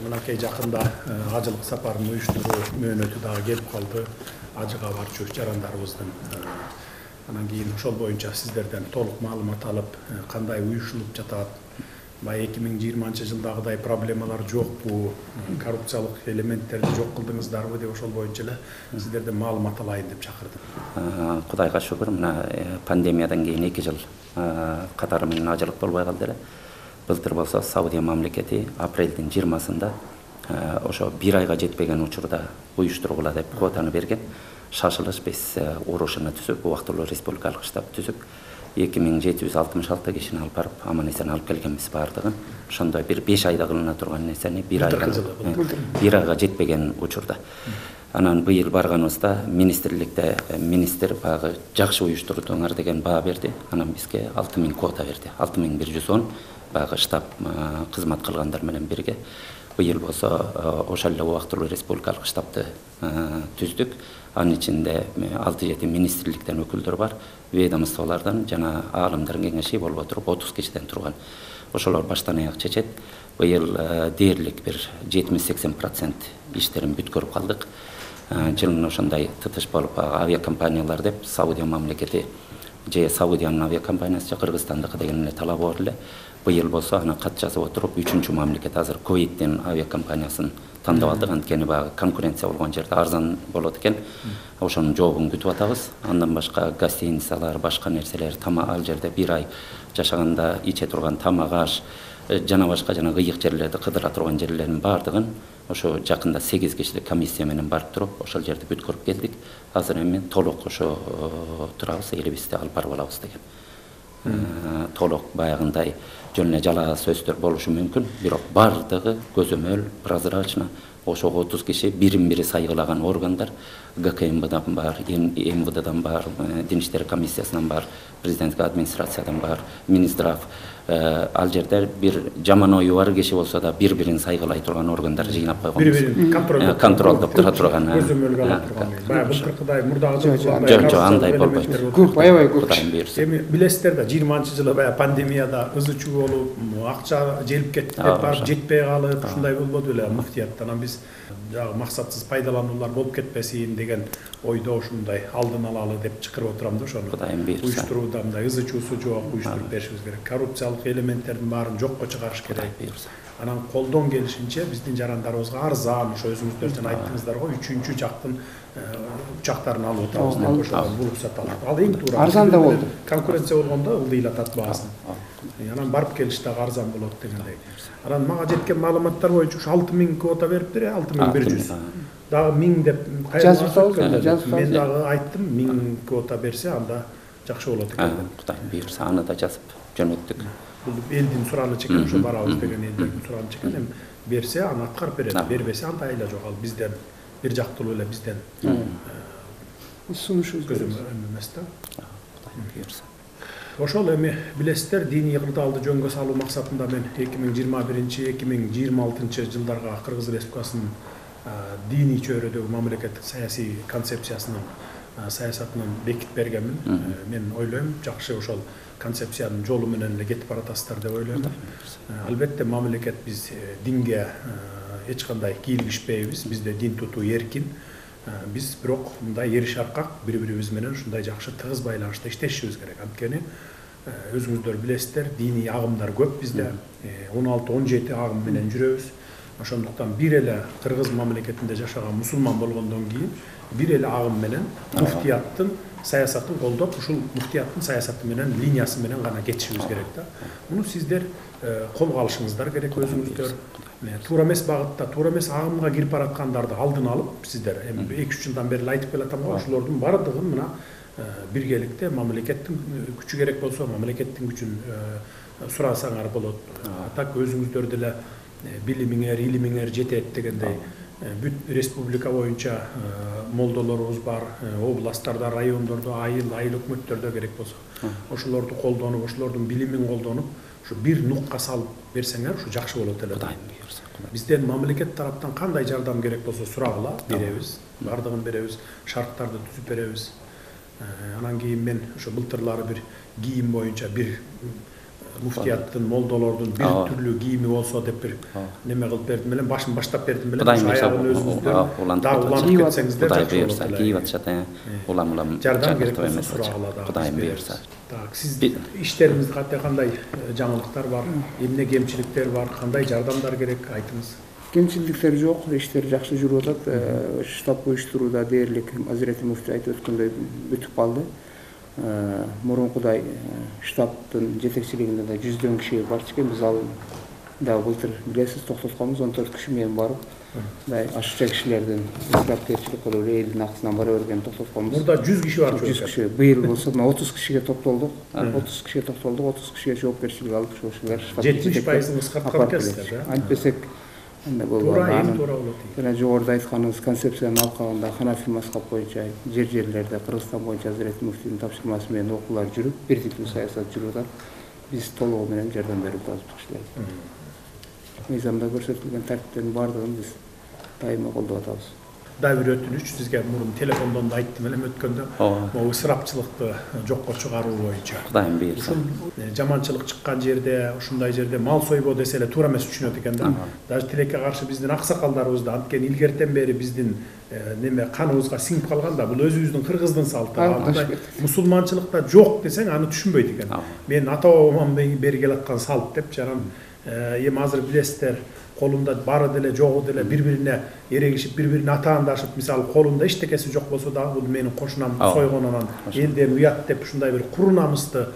Mınakey жақында ажылық сапарын uyuşturuğu möөнөтү дагы келип калды. Ажыга барчу жарандарыбыздын. Анан кийин ошол боюнча сиздерден толук маалымат алып, кандай уюшулуп жатат, бай 2020-жылдагыдай проблемалар жокпу, коррупциялык элементтерди жок кылдыңыздарбы деп ошол боюнча эле сиздерден маалымат алайын деп чакырдым. Кудайга шүгүр, мына пандемиядан кийин 2 жыл катары менен ажылык болбой калды эле. Былтыр болсо Саудия мамлекети апрелдин 20-сында ошо 1 айга жетпеген учурда уюштургула деп квотаны берген. Шашылыш биз урушуну түзүп, убактылуу республикалык штаб түзүп, 2766 кишини алып барып, аман-эсен алып келгенбиз бардыгын. Ошондой бир 5 айда кылына турган нерсени 1 айга жетпеген учурда. Анан быйыл барганыбызда министрликте министр багы жакшы уюштурдуңар деген баа берди. Анан бизге 6000 квота берди. 6110 багы штаб кызмат кылгандар менен бирге. Быйыл болсо ошол эле убактылуу республикалык штабты түздүк. Анын ичинде 6-7 министрликтен өкүлдөр бар, ведомстволордон жана аалымдардын кеңеши болуп отуруп 30 кишиден турган. Ошолор баштан аяк чечет. Быйыл дээрлик бир 70-80% иштерин бүткөрүп калдык. Жылын ошондой тытыш болуп, авиакомпаниялар деп Саудия мамлекети же Саудиянын авиакомпаниясы, Кыргызстандыкы деген эле талап бар эле. Быйыл болсо аны кат жазып отуруп, 3-чү мамлекет азыр Кувейттин авиакомпаниясын тандап алдык. Анткени баягы конкуренция болгон жерде арзан болот экен. Ошонун жообун күтүп атабыз. Андан башка гостиницалар, башка нерселер, ал жерде 1 ай жашаганда иче турган тамак аш, жана башка жана кыйык жерлерди кыдыра турган жерлердин бардыгын ошо жакында 8 кишилик комиссия менен барып туруп, ошол жерди бүткөрүп келдик. Азыр эми толук ошо турабыз, элибизди алып барып алабыз деген. Толук баягындай жөн эле жалаа сөздөр болушу мүмкүн, бирок бардыгы көзөмөл, прозрачно, ошо 30 киши бирин-бири сайгылаган органдар, ГКМБдан бар, МВДдан бар, Дин иштери комиссиясынан бар, президенттик администрациядан бар, Минздрав, ал жерде бир жаман ою бар киши болсо да бир-бирин сайгылай турган органдар жыйнап койгонбуз. Бир-бирин контролдоп тура турган. Көзөмөлгө ала турган. Баягы былтыркыдай мурдагы жок, андай болбойт. Көп, аябай көп. Эми билесиздер да 20-жылы баягы пандемияда ызычуу болуп, акча желип кетти деп барып жетпей калып, ушундай болбоду эле муфтияттан. Биз жагы максатсыз пайдалануулар болуп кетпесин деген ойдо ушундай алдын алалы деп чакырып отурам да ошону. Уюштурууда мындай ызычуусу жок, уюштуруп беришибиз керек. Коррупциялык элементтердин баарын жокко чыгарыш керек. Анан колдон келишинче биздин жарандарыбызга арзан, ошо өзүңүздөр жана айттыңыздар го, 3-чү жактын учактарын алып отурабыз деп ошол буруксат алып. Ал эң туура. Арзан да болду. Конкуренция болгондо ылдыйлатат баасын. Анан барып келиш дагы арзан болот дегендей. Анан мага жеткен маалыматтар боюнча 6000 квота бериптир, 6100. Дагы 1000 деп жазып мен дагы айттым, 1000 квота берсе анда жакшы болот экен деп. Кудай буйрса аны да жазып жөнөттүк. Бул элдин суранычы экен, ошо барабыз деген элдердин суранычы экен. Эми берсе аны аткарып берет, бербесе анда айла жок. Ал бизден бир жактылуу эле бизден сунушубуз эмес да. Кудай буйрса. Ошол эми билесиздер, диний кырдаалды жөнгө салуу максатында мен 2021-2026 жылдарга Кыргыз Республикасынын диний чөйрөдөгү мамлекеттик саясий концепциясынын саясатынан бекитип бергенмин. Мен ойлойм, жакшы ошол концепциянын жолу менен эле кетип баратасыздар деп ойлойм. Албетте мамлекет биз динге эч кандай кийлигишпейбиз, бизде дин тутуу эркин. Биз бирок мындай эриш аркак бири-бирибиз менен ушундай жакшы тыгыз байланышта иштешибиз керек. Анткени өзүңүздөр билесиздер, диний агымдар көп бизде. 16-17 агым менен жүрөбүз. Ошондуктан бир эле Кыргыз мамлекетинде жашаган мусулман болгондон кийин бир эле агым менен муфтияттын саясатын колдоп, ушул муфтияттын саясаты менен, линиясы менен гана кетишибиз керек да. Муну сиздер колго алышыңыздар керек өзүңүздөр. Туура эмес багытта, туура эмес агымга кирип бараткандарды алдын алып, сиздер эми 2-3 жылдан бери айтып келатам го, ошолордун бардыгын мына биргеликте мамлекеттин күчү керек болсо, мамлекеттин күчүн сурасаңар болот. Так өзүңүздөр деле билимиңер, илимиңер жетет дегендей бүт республика боюнча молдолорубуз бар, областтарда, райондордо, айыл өкмөттөрдө керек болсо. Ошолорду колдонуп, ошолордун билимин колдонуп, ушу бир нукка салып берсеңер, ушу жакшы болот эле. Бизден мамлекет тараптан кандай жардам керек болсо сурагыла беребиз, бардыгын беребиз, шарттарды түзүп беребиз. Анан кийин мен ошо былтырлары бир кийим боюнча бир муфтияттын, молдолордун бир түрлүү кийими болсо деп бир неме кылып бердим элем, башын баштап бердим элем. Ошо аягын өзүңүздөн дагы улантып кетсеңиздер Кудай буйрса, кийип атышат. Улам жардам керек болсо сурагыла. Кудай буйрса. Так, сиз иштериңизде кандай жаңылыктар бар, эмне кемчиликтер бар, кандай жардамдар керек айтыңыз. Кемчиликтер жок, иштер жакшы жүрүп атат. Штаб уюштурууда дээрлик Азирети муфти айтып өткөндөй бүтүп калды. Мурункудай штабтын жетекчилигинде да 100 киши барчу экен. Биз ал дагы былтыр билесиз токтотконбуз, 14 киши менен барып, ашыкча кишилердин исрапкерчилик кылып элдин акысынан бара бергенин токтотконбуз. Мурда 100 киши бар. 100 киши. Быйыл болсо 30 кишиге токтолдук. 30 кишиге токтолдук, 30 кишиге жоопкерчилик алып ошо кишилер 70% кыскарткан экенсиздер, да? Антпесек андай туура болгон. туура болот. Жана жогоруда айтканыңыз концепциянын алкагында Ханафи мазхаб боюнча жерлерде Кыргызстан боюнча Азирети муфтинин тапшырмасы менен окуулар жүрүп, бир типтүү саясат жүрүп атат. Биз толугу менен жардам берип атабыз кишилерге. Мыйзамда көрсөтүлгөн тартиптин баардыгын биз дайыма колдоп атабыз. Дагы бир өтүнүч, сизге мурун телефондон да айттым элем өткөндө, могу ысырапчылыкты жокко чыгаруу боюнча. Кудайым буйрса. Жаманчылык чыккан жерде, ушундай жерде мал сойбоо десе эле туура эмес түшүнөт экен да. Даже тилекке каршы биздин аксакалдарыбыз да анткени илгертен бери биздин неме каныбызга сиңип калган да, бул өзүбүздүн кыргыздын салты. Мусулманчылыкта жок десең аны түшүнбөйт экен. Мен ата бабамдан бери келаткан салт деп жаран эми азыр билесиздер, колунда бары деле жогу деле бири-бирине эрегишип, бири-бирине атаандашып, мисалы колунда эчтекеси жок болсо да бул менин кошунам сойгон, анан элден уят деп ушундай бир куру намысты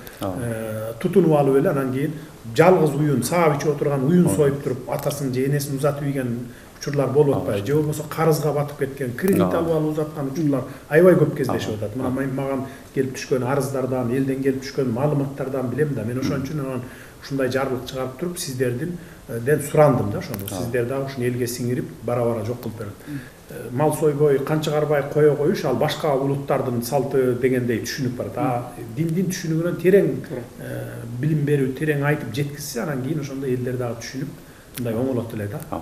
тутунуп алып эле анан кийин жалгыз уюн саап ичип отурган уюн союп туруп атасын же энесин узатып ийген учурлар болуп атпайбы, же болбосо карызга батып кеткен, кредит алып алып узаткан учурлар аябай көп кездешип атат. Мына маган келип түшкөн арыздардан, элден келип түшкөн маалыматтардан билем да, мен ошон үчүн анан ушундай жарлык чыгарып туруп сиздерден сурандым да ошону. Сиздер дагы ушуну элге сиңирип, бара-бара жок кылып берет. Мал сойбой, кан чыгарбай кое коюш ал башка улуттардын салты дегендей түшүнүп барат. Диндин түшүнүгүнөн терең билим берүү, терең айтып жеткизсе, анан кийин ошондой элдер дагы түшүнүп, мындай оңолот эле да.